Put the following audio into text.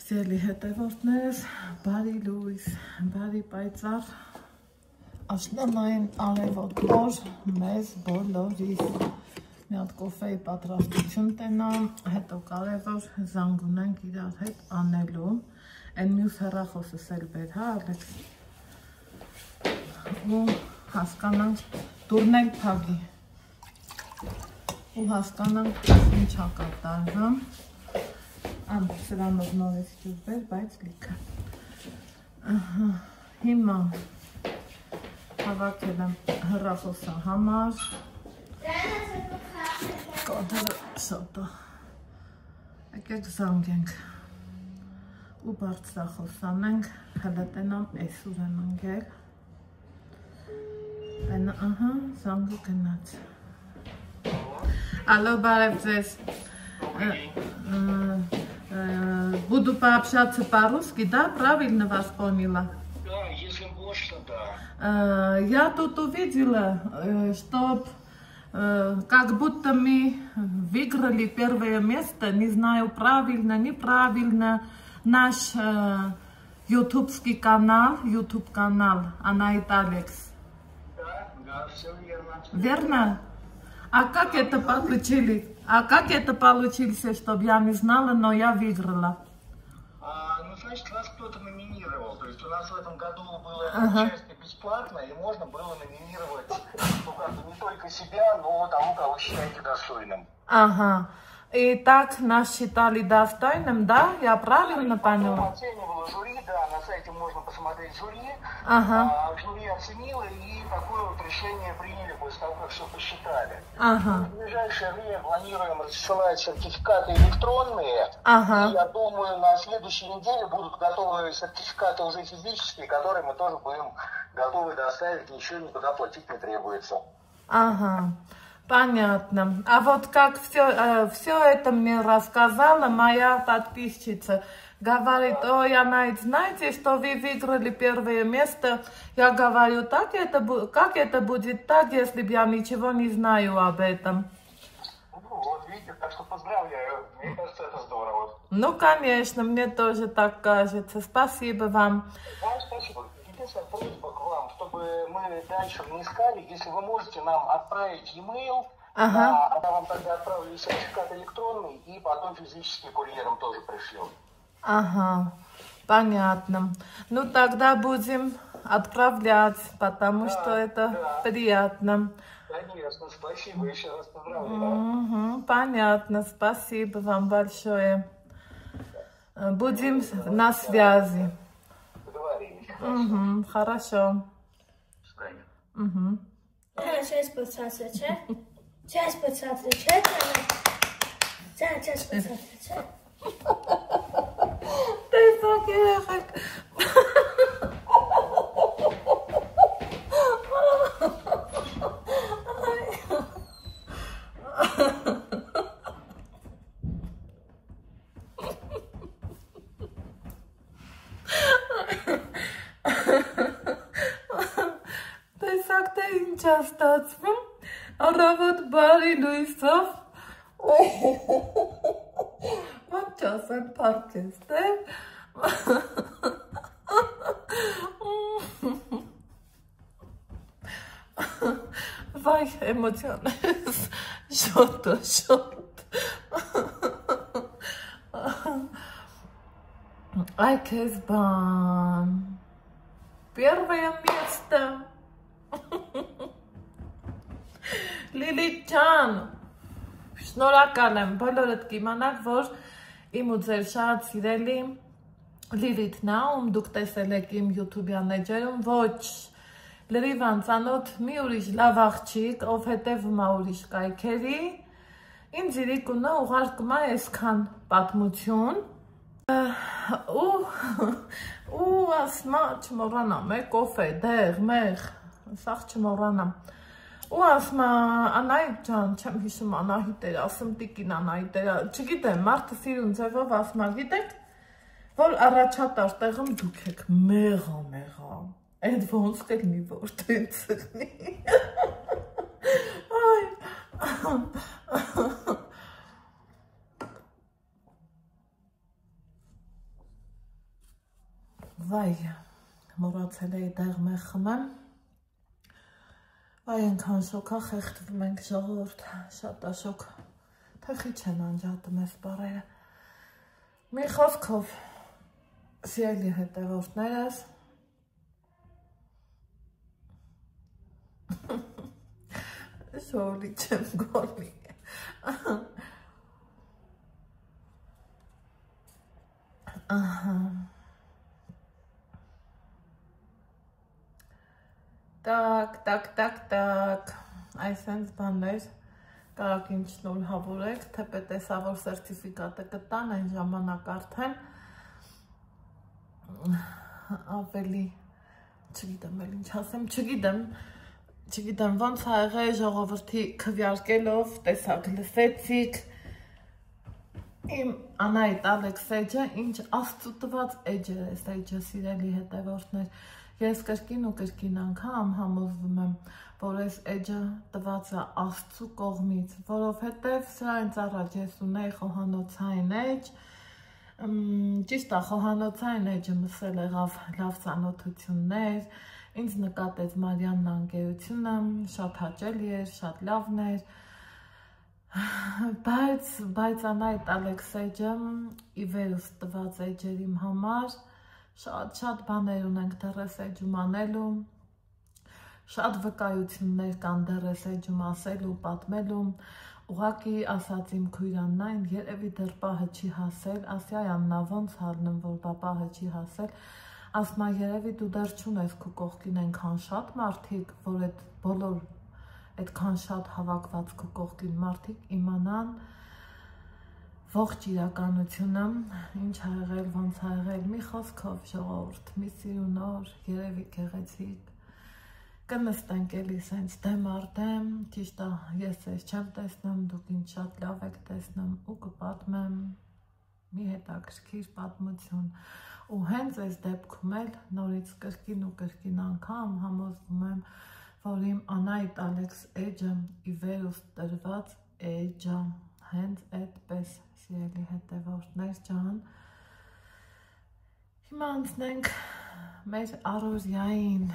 Սիրելի հետևորդներ, բարի լույս, բարի պայծառ, աշնանային արևոտ օր մեզ բոլորիս։ Մի հատ կոֆեի պատրաստություն տենամ, հետո կարևոր զանգ ունենք իրար հետ անելու։ Այն մյուս հեռախոսս էլ բեր, հա Ալեքս։ Ու հասկանանք դուրնել փագի։ Ու հասկանանք ինչա կատարվում։ Սրանով նորից ջուր բեր, բայց լիքը։ Հիմա հավաքել եմ հեռախոսը համար։ Կոդերը շոտը։ Եկեք զանգենք։ Ու բարձրախոսանենք, հլտենամ էսուր եմ ընգել։ Ահա, զանգը գնաց։ Алло, բարև ձեզ։ Буду пообщаться по-русски, да? Правильно вас поняла? Да, если можно, да. Я тут увидела, что как будто мы выиграли первое место, не знаю, правильно, неправильно, наш ютубский канал, Анайт Алекс. Да, все верно. Верно? А как это получилось? А как это получилось, чтобы я не знала, но я выиграла? Ну, значит, вас кто-то номинировал. То есть у нас в этом году было участие бесплатно, и можно было номинировать, ну, как бы не только себя, но того, кого считаете достойным. Ага. И так нас считали достойным, да? Я правильно поняла? Оценивало жюри, да, на сайте можно посмотреть жюри. Жюри оценило, и такое вот решение приняли после того, как все посчитали. В ближайшее время планируем рассылать сертификаты электронные. И я думаю, на следующей неделе будут готовы сертификаты уже физические, которые мы тоже будем готовы доставить, ничего никуда платить не требуется. Понятно. А вот как все это мне рассказала моя подписчица. Говорит, ой, она, знаете, что вы выиграли первое место. Я говорю, как это будет так, если бы я ничего не знаю об этом? Вот видите, так что поздравляю. Мне кажется, это здорово. Ну, конечно, мне тоже так кажется. Спасибо вам. Да, спасибо. Единственная просьба к вам, чтобы мы дальше не искали, если вы можете нам отправить e-mail, она вам тогда отправили сертификат электронный, и потом физически курьером тоже пришлем. Понятно. Ну, тогда будем отправлять, потому что это приятно. Конечно, спасибо, еще раз поздравляю. Понятно, спасибо вам большое. Будем на связи. Хорошо. Сейчас подсасывай. Ты так տեսակ թե ինչ է ստացվում, առավոտ բարի լույսով, ոնց ասեմ պարքես, թե, վայ էմոցիաներս, շոտ, այ քեզ բան, первое место. Լիլիթ ջան, շնորհակալ եմ, բոլորդ կիմանաք, որ իմ ու ձեր շատ սիրելի Լիլիթն է, ում դուք տեսել եք իմ յութուբյան էջերում, ոչ լրիվ անծանոթ մի ուրիշ լավ աղջիկ, ով հետևում է ուրիշ կայքերի, ինձ իրիկունը ուղարկում է այսքան պատմություն, ու ասմա չմոռանամ, կոֆե, դեղ, մեղ, սաղ չմոռանամ, ու ասմա Անահիտ ջան, չեմ հիշում Անահիտ էր, ասում տիկին Անահիտ էր, չգիտեմ, մարդը սիրուն ձևով ասմա, գիտեք, որ առաջատար տեղում դուք եք մեղա, այդ ոնց կլինի, որ տենց ըլնի, Վայ, մոռացել էի դեղ մեկ խմեմ։ Վայ, այնքան շոկ ա, խեղդվում ենք ժողովուրդ, շատ ա շոկ։ Թե խի չեն անջատում ես բառերը։ Մի խոսքով, սիրելի հետևորդներս, շորի չեմ գոլի։ Ահա։ Տակ, այսենց բաններ, կարակ ինչ շնորհավորեք, թեպե տեսա, որ սերտիֆիկատը կտան, այն ժամանակ արդեն ավելի, չգիտեմ էլ ինչ ասեմ, չգիտեմ ոնց ա եղել ժողովրդի քվյարկելով, տեսակ լսեցիք, իմ Անահիտ Ալեքս էջը, ինչ աստծու տված էջ է, այս էջը սիրելի հետևորդներ, ես կրկին ու կրկին անգամ համոզվում եմ, որ այս էջը տված է Աստծու կողմից, որովհետև սրանից առաջ ես ունեի խոհանոցային էջ, ճիշտ է, խոհանոցային էջը մսել եղավ լավ ծանոթություններ, ինձ նկատեց Մարիանն անկերությունը, շատ հաճելի էր, շատ լավն էր, բայց Անահիտ Ալեքս էջը ի վերուս տված էջեր իմ համար, շատ բաներ ունենք դեռ էջում անելու, շատ վկայություններ կան դեռ էջում ասելու, պատմելու, ուղղակի ասած իմ քույրաննային երևի դեռ պահը չի հասել, ասյա Աննա ոնց հալնեմ, որ բա պահը չի հասել, ասմա երևի դու դեռ չունես քո կողքին այնքան շատ մարդիկ, որ այդ բոլոր այդքան շատ հավաքված քո կողքին մարդիկ իմանան ողջ իրականությունը, ինչ ա եղել, ոնց ա եղել, մի խոսքով ժողովուրդ, մի սիրունոր, երևի գեղեցիկ, կնստենք էլի սենց դեմ առ դեմ, ճիշտ է, ես ես չեմ տեսնում, դուք ինձ շատ լավ եք տեսնում ու կպատմեմ մի հետաքրքիր պատմություն ու հենց այս դեպքում էլ նորից կրկին ու կրկին անգամ համոզվում եմ, որ իմ Անահիտ Ալեքս էջը ի վերուս տրված էջը, հենց այդպես սիրելի հետևորդներ ջան, հիմա անցնենք մեր առօրյային